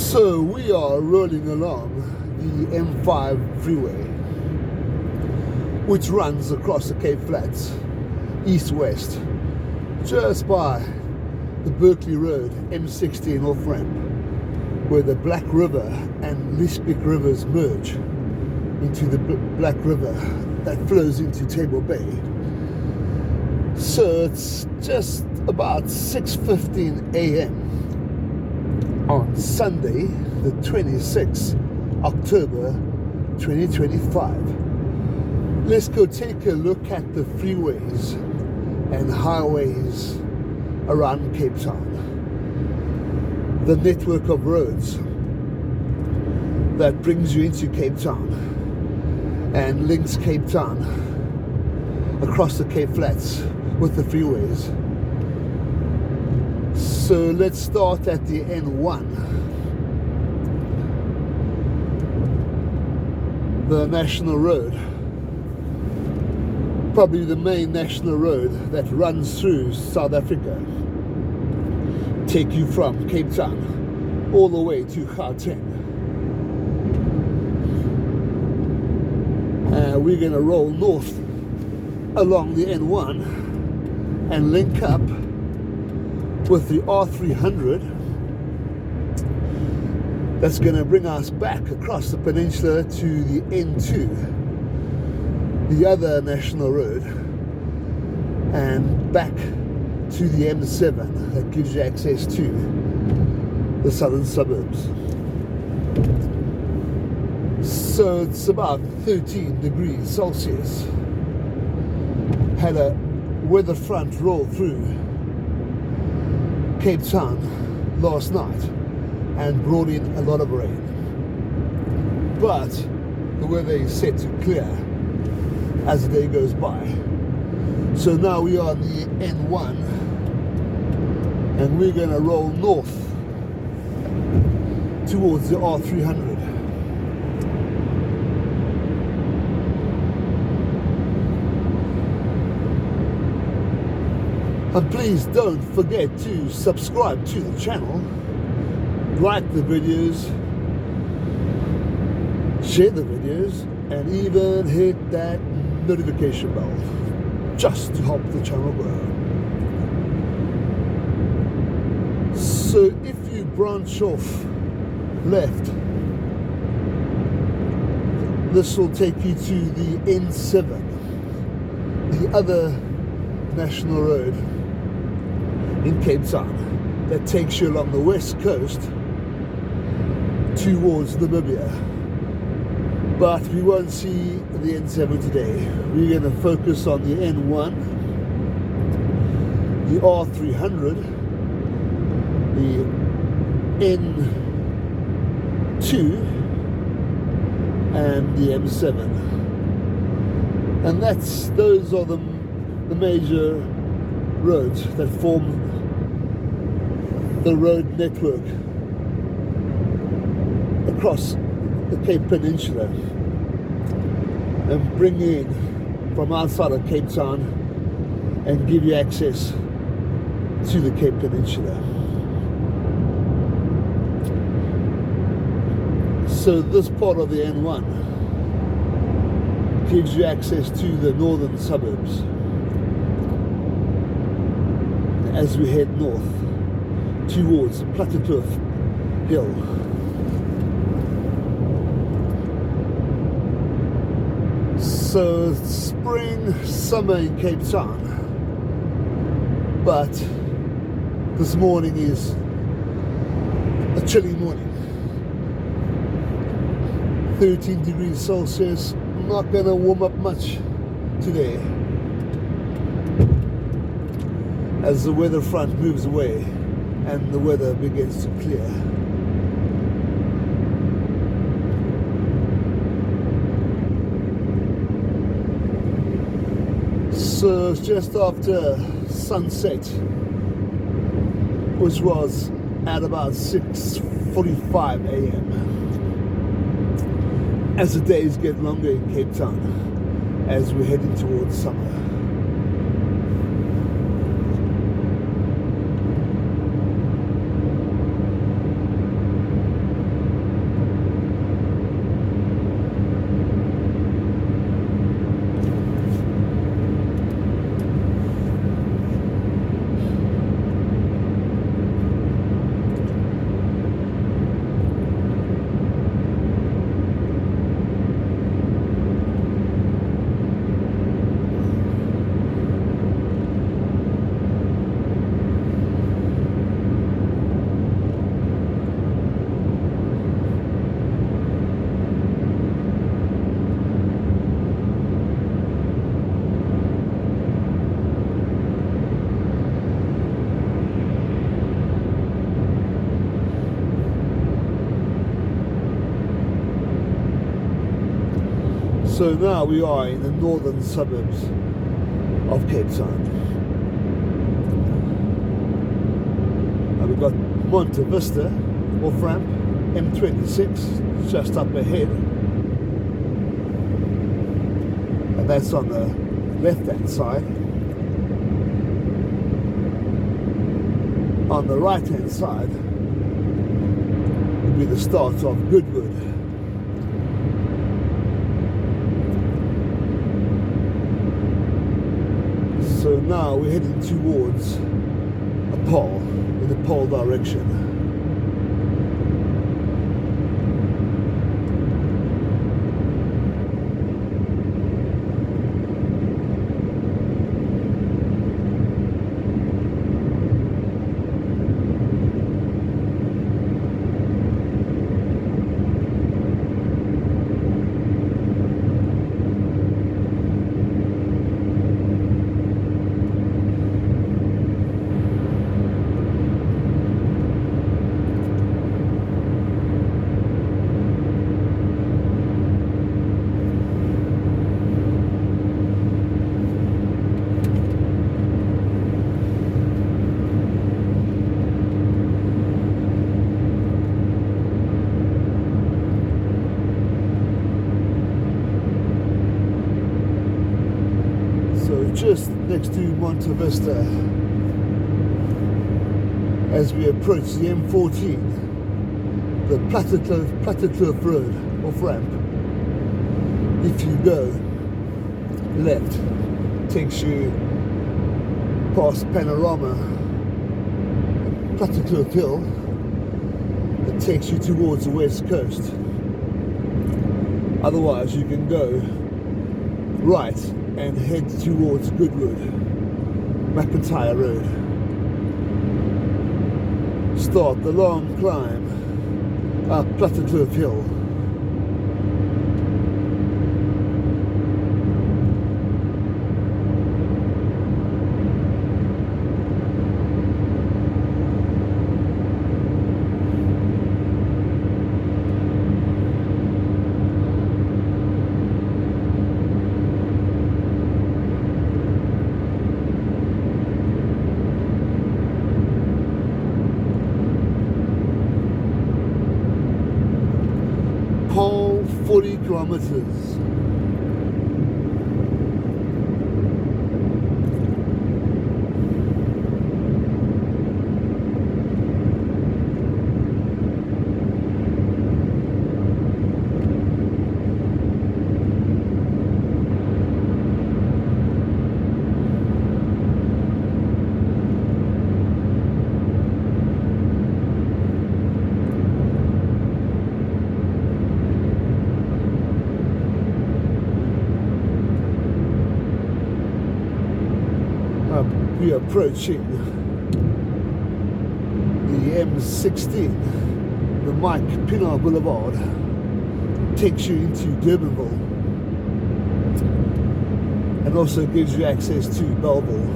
So we are rolling along the M5 freeway, which runs across the Cape Flats, east-west, just by the Berkeley Road M16 off-ramp, where the Black River and Liesbeek rivers merge into the Black River that flows into Table Bay. So it's just about 6:15 a.m. on Sunday, the 26th October 2025. Let's go take a look at the freeways and highways around Cape Town. The network of roads that brings you into Cape Town and links Cape Town across the Cape Flats with the freeways. So let's start at the N1, the national road, probably the main national road that runs through South Africa, take you from Cape Town all the way to Gauteng. We're going to roll north along the N1 and link up with the R300 that's going to bring us back across the peninsula to the N2, the other national road, and back to the M7 that gives you access to the southern suburbs. So it's about 13 degrees Celsius. Had a weather front roll through Cape Town last night and brought in a lot of rain, but the weather is set to clear as the day goes by. So now we are on the N1 and we're going to roll north towards the R300. And please don't forget to subscribe to the channel, like the videos, share the videos, and even hit that notification bell just to help the channel grow. So if you branch off left, this will take you to the N7, the other national road in Cape Town that takes you along the west coast towards Namibia. But we won't see the N7 today. We're going to focus on the N1, the R300, the N2, and the M7. And those are the major roads that form the road network across the Cape Peninsula and bring you in from outside of Cape Town and give you access to the Cape Peninsula. So this part of the N1 gives you access to the northern suburbs as we head north towards Plattekloof Hill. So spring, summer in Cape Town, but this morning is a chilly morning. 13 degrees Celsius, not gonna warm up much today as the weather front moves away and the weather begins to clear. So it's just after sunset, which was at about 6:45 a.m. as the days get longer in Cape Town as we're heading towards summer. So now we are in the northern suburbs of Cape Town. And we've got Monte Vista off-ramp, M26 just up ahead. And that's on the left-hand side. On the right-hand side will be the start of Goodwood. So now we're heading towards a pole, in the pole direction. So just next to Monte Vista, as we approach the M14, the Plattekloof Road off-ramp, if you go left, takes you past Panorama, Plattekloof Hill, it takes you towards the west coast. Otherwise you can go right and head towards Goodwood, McIntyre Road. Start the long climb up Plattekloof Hill. Whole 40 kilometers. We are approaching the M16, the Mike Pinnar Boulevard, takes you into Durbanville and also gives you access to Belleville.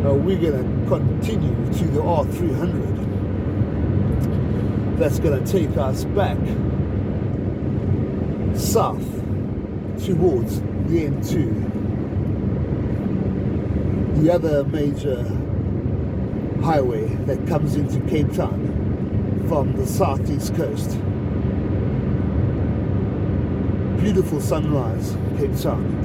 Now we're going to continue to the R300. That's going to take us back south towards the N2, the other major highway that comes into Cape Town from the southeast coast. Beautiful sunrise, Cape Town.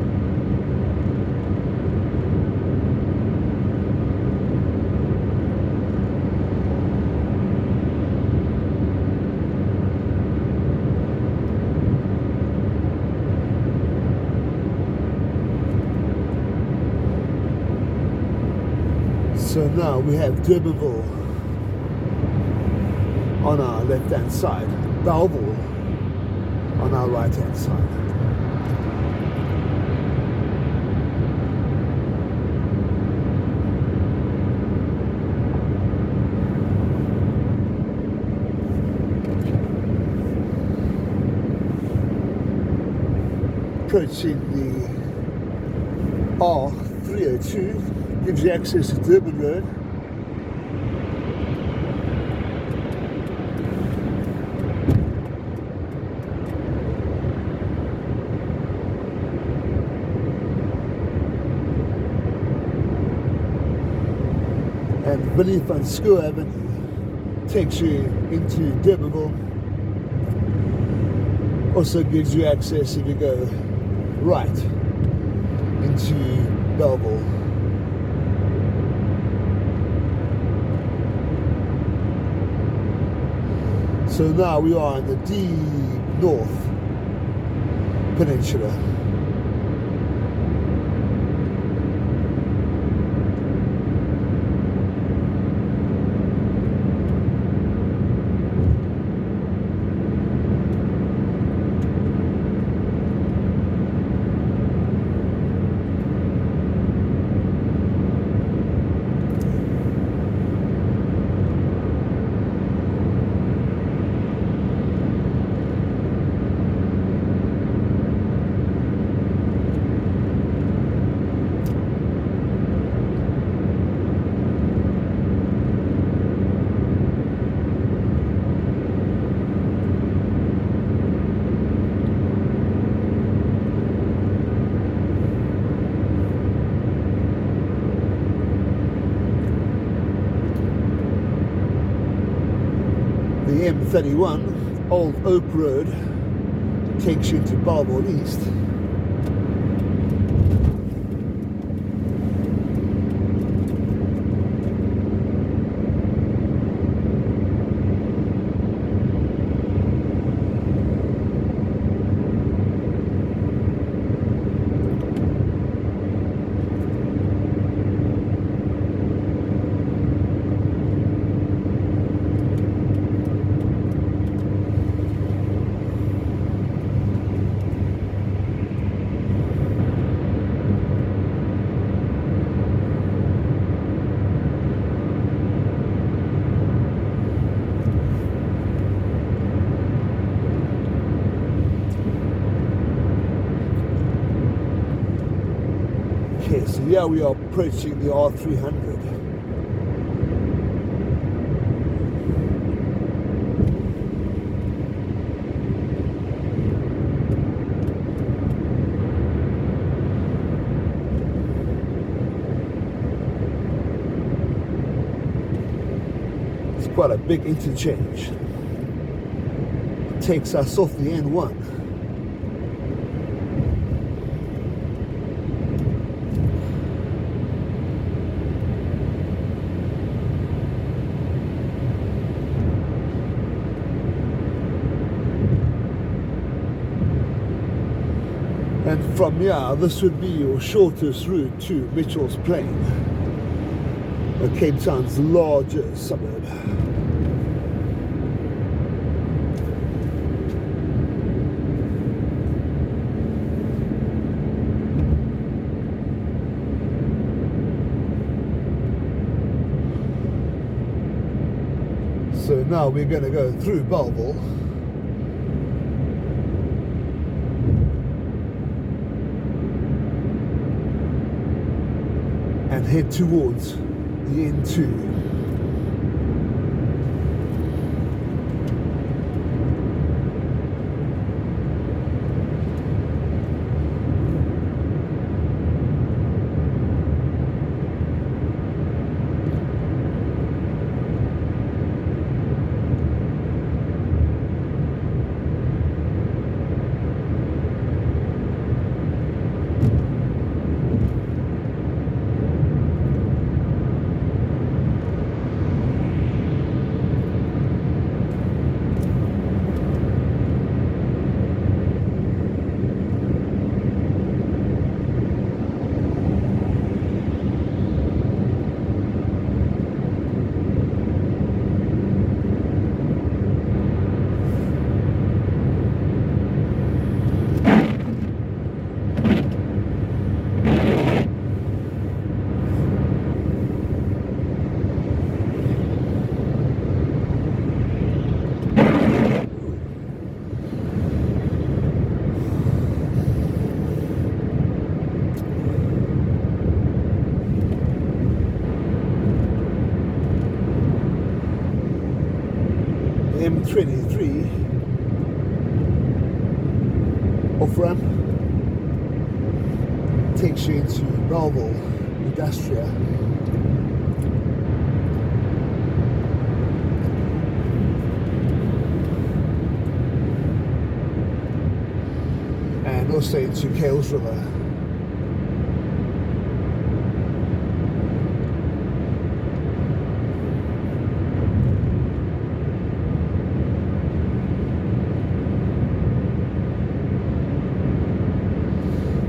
So now we have Durbanville on our left-hand side, Belleville on our right-hand side. Approaching the R302. Gives you access to Durban Road. And Willie van School Avenue takes you into Durbanville. Also gives you access if you go right into Belleville. So now we are in the deep North Peninsula. The M31, Old Oak Road, takes you to Belleville East. Okay, so here we are approaching the R300. It's quite a big interchange. Takes us off the N1. And from here, this would be your shortest route to Mitchell's Plain, Cape Town's largest suburb. So now we're going to go through Belleville. And head towards the N2. M23 off-ramp takes you into Belleville Industrial. also into Kales River.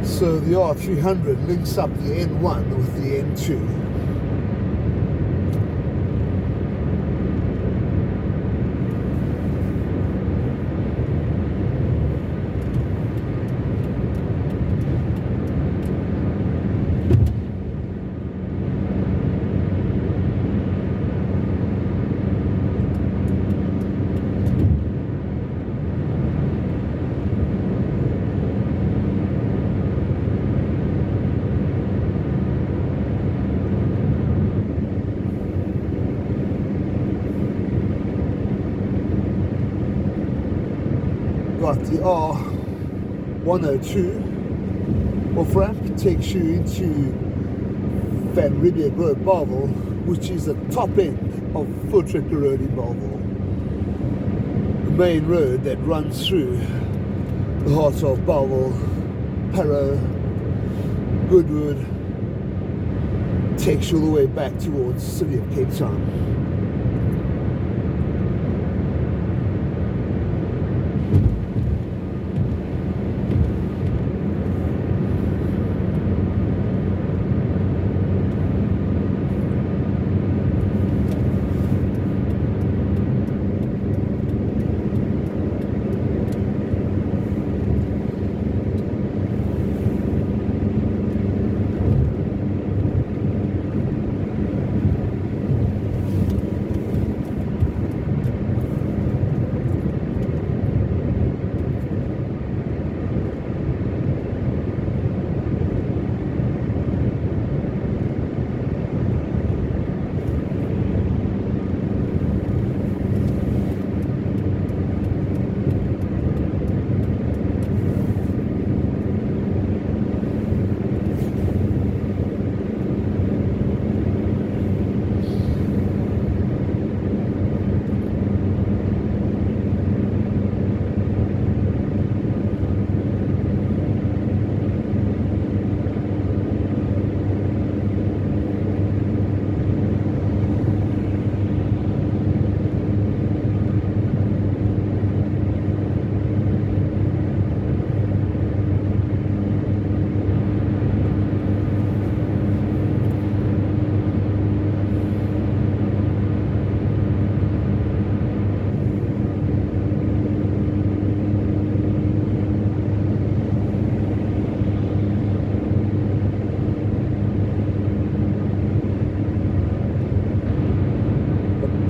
So the R300 links up the N1 with the N2. Got the R102 off ramp, takes you into Van Riebeek Road, Bellville, which is the top end of Voortrekker Road in Bellville. The main road that runs through the heart of Bellville, Parow, Goodwood, takes you all the way back towards the city of Cape Town.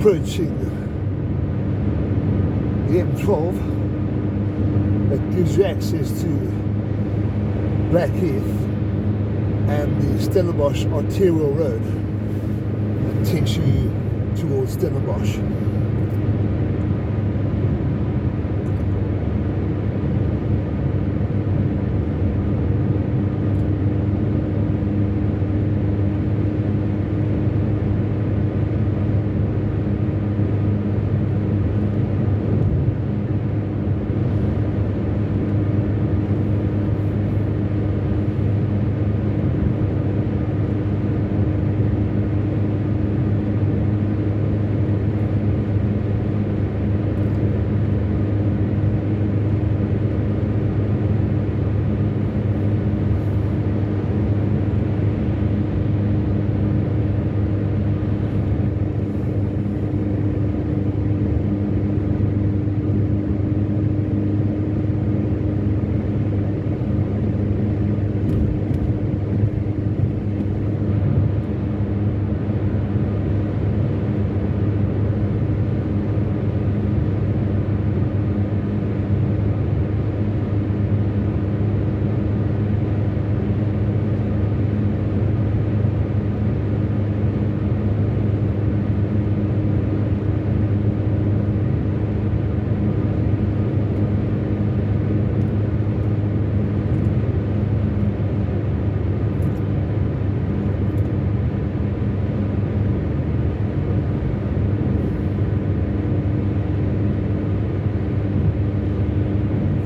Approaching the M12 that gives you access to Blackheath and the Stellenbosch arterial road that takes you towards Stellenbosch.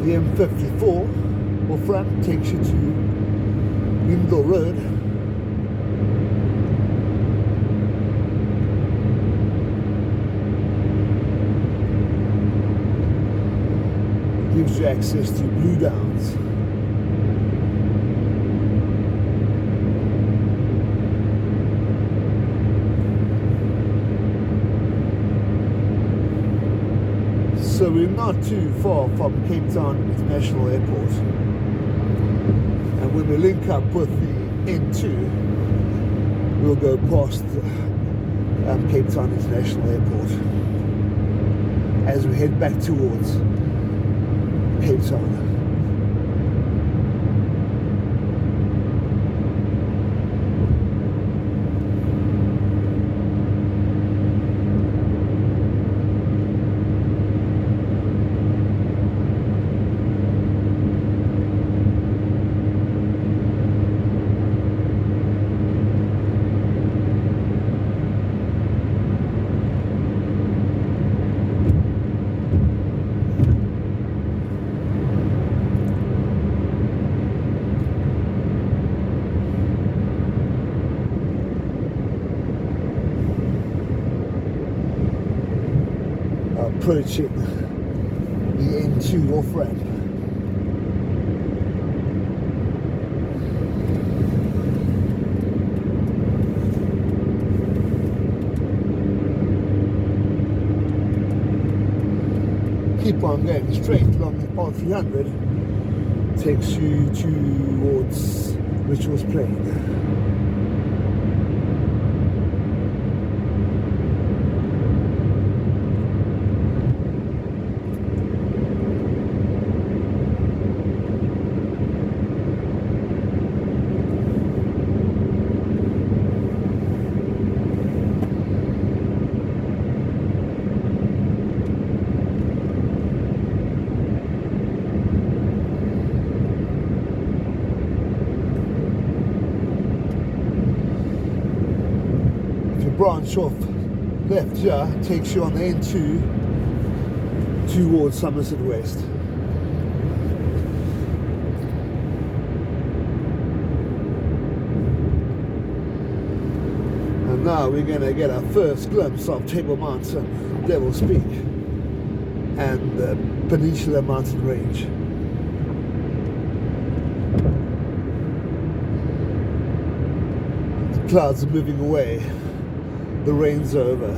the M54 or front takes you to Wimble Road. Gives you access to Blue Downs. So we're not too far from Cape Town International Airport. And when we link up with the N2, we'll go past Cape Town International Airport as we head back towards Cape Town. Approaching the N2 off ramp. Keep on going straight along the R300, takes you towards Richards Plain. Branch off left here, takes you on the N2 towards Somerset West. And now we're going to get our first glimpse of Table Mountain, Devil's Peak and the Peninsula Mountain Range. The clouds are moving away. The rain's over.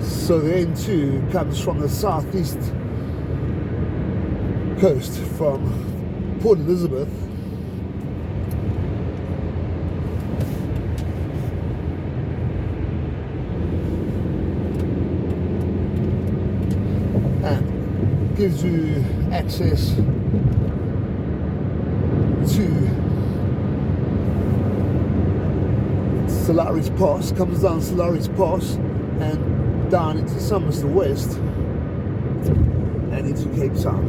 So the N2 comes from the southeast coast, from Port Elizabeth, and gives you access to Solaris Pass, comes down Solaris Pass and down into Somerset West and into Cape Town.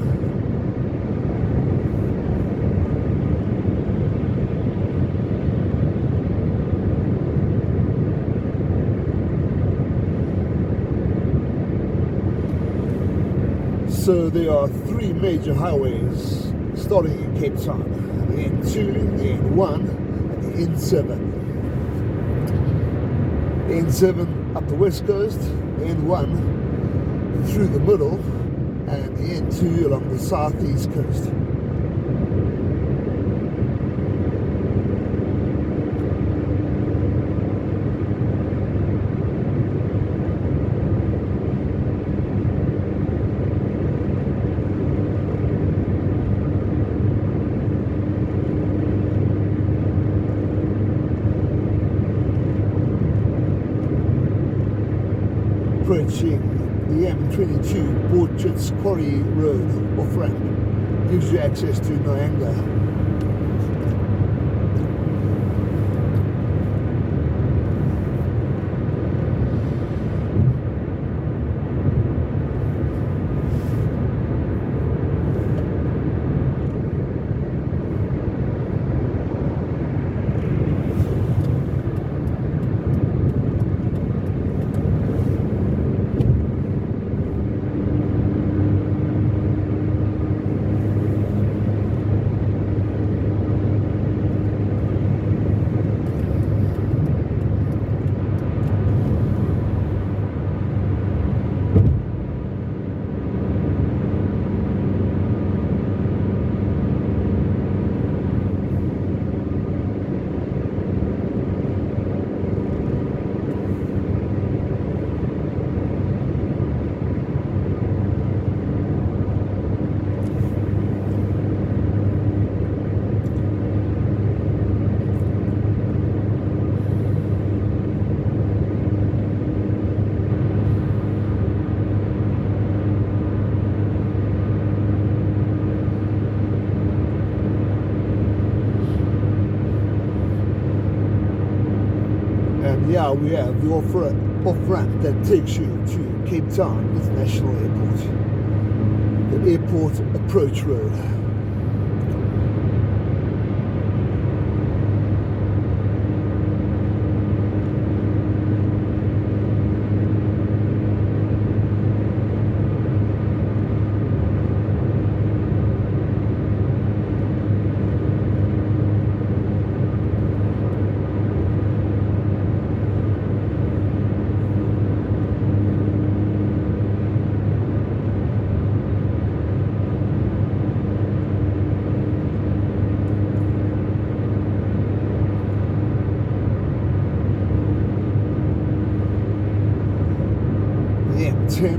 So there are three major highways starting in Cape Town: the N2, the N1 and the N7. The N7 up the west coast, the N1 through the middle, and the N2 along the southeast coast. Approaching The M22 Borchitz Quarry Road off ramp gives you access to Nyanga. And yeah, we have the off-ramp that takes you to Cape Town International Airport, the airport approach road. The M10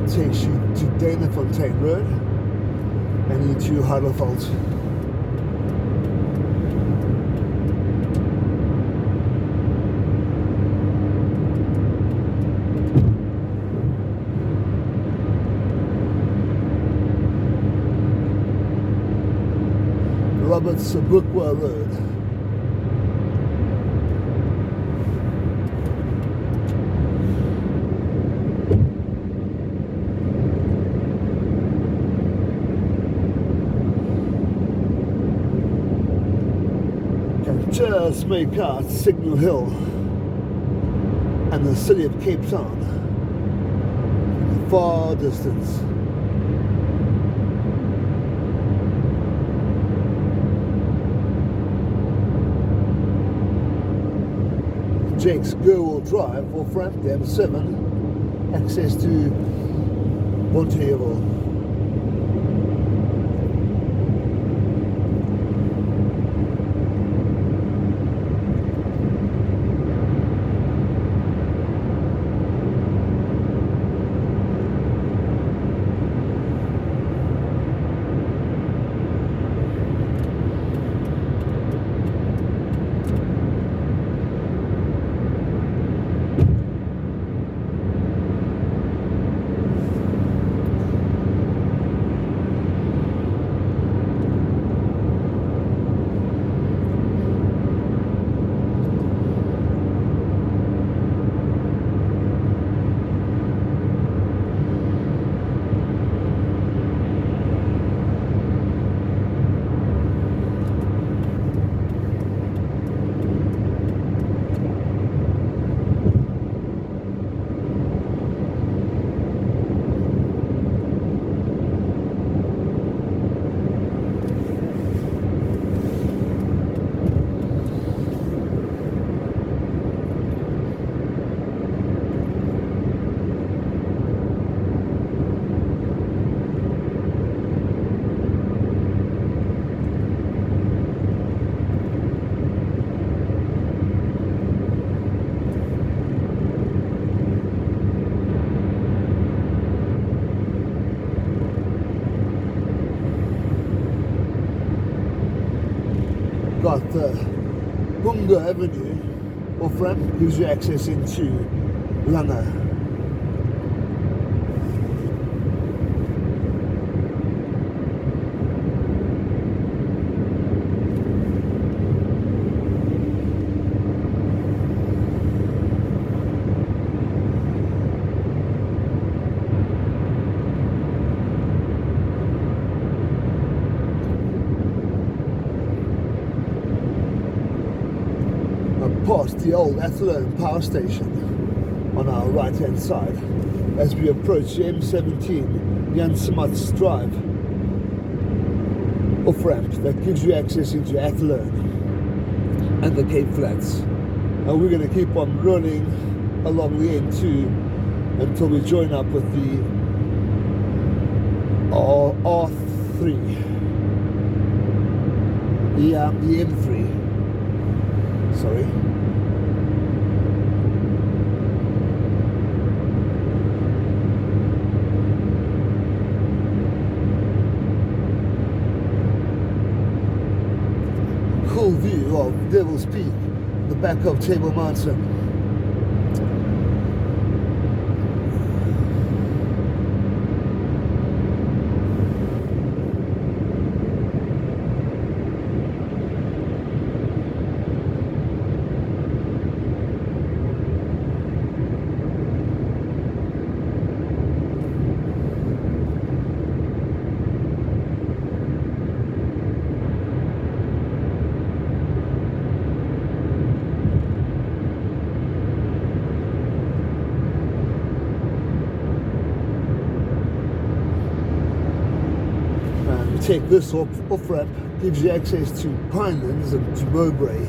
takes you to Danafontein Road and into Heidelberg. Robert Sobukwa Road. Just make out Signal Hill and the city of Cape Town in the far distance. Jake's Go-Will Drive off ramp, the M7, access to Montevideo. Got Bunga Avenue off ramp, gives you access into Langa. past the old Athlone power station on our right hand side as we approach the M17 Jan Smuts Drive off ramp that gives you access into Athlone and the Cape Flats. And we're going to keep on rolling along the N2 until we join up with the R3. Yeah, the M3. Sorry. Cool view of Devil's Peak, the back of Table Mountain. Take this off ramp, gives you access to Pinelands and to Mowbray.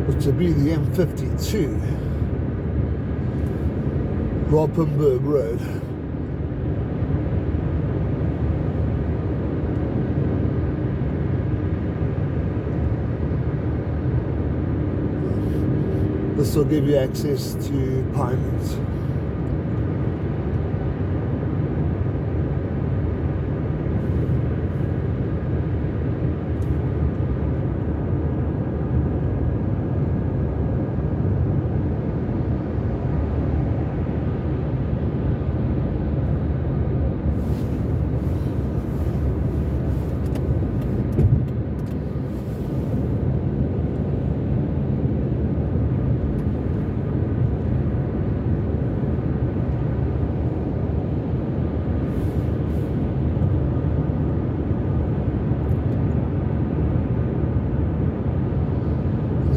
Which will be the M52. Roppenberg Road. This will give you access to Pinelands.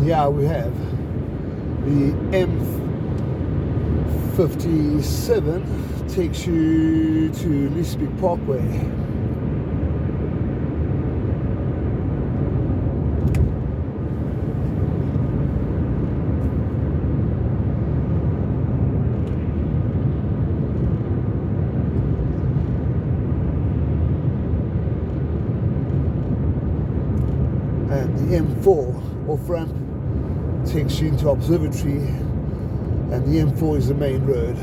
Yeah, we have the M57 takes you to Leesbeek Parkway. And the M4 off ramp takes you into Observatory, and the M4 is the main road.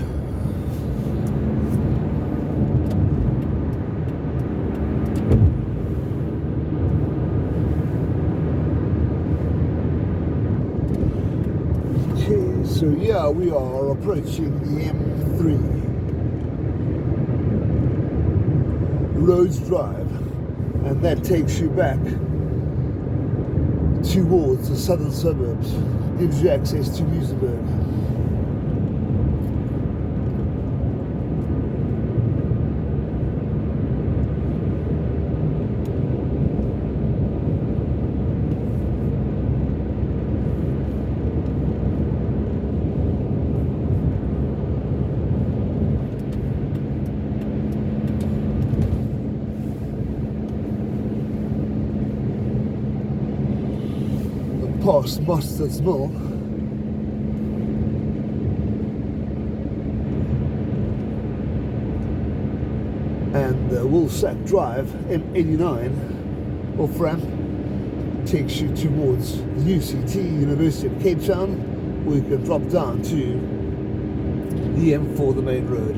Okay, so yeah, we are approaching the M3 Rhodes Drive, and that takes you back towards the southern suburbs, gives you access to Muizenberg. Past Mustard's Mill, and Woolsack Drive, M89 off ramp, takes you towards the UCT, University of Cape Town, where you can drop down to the M4, the main road.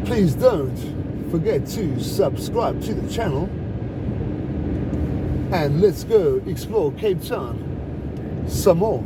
Please don't forget to subscribe to the channel, and let's go explore Cape Town some more.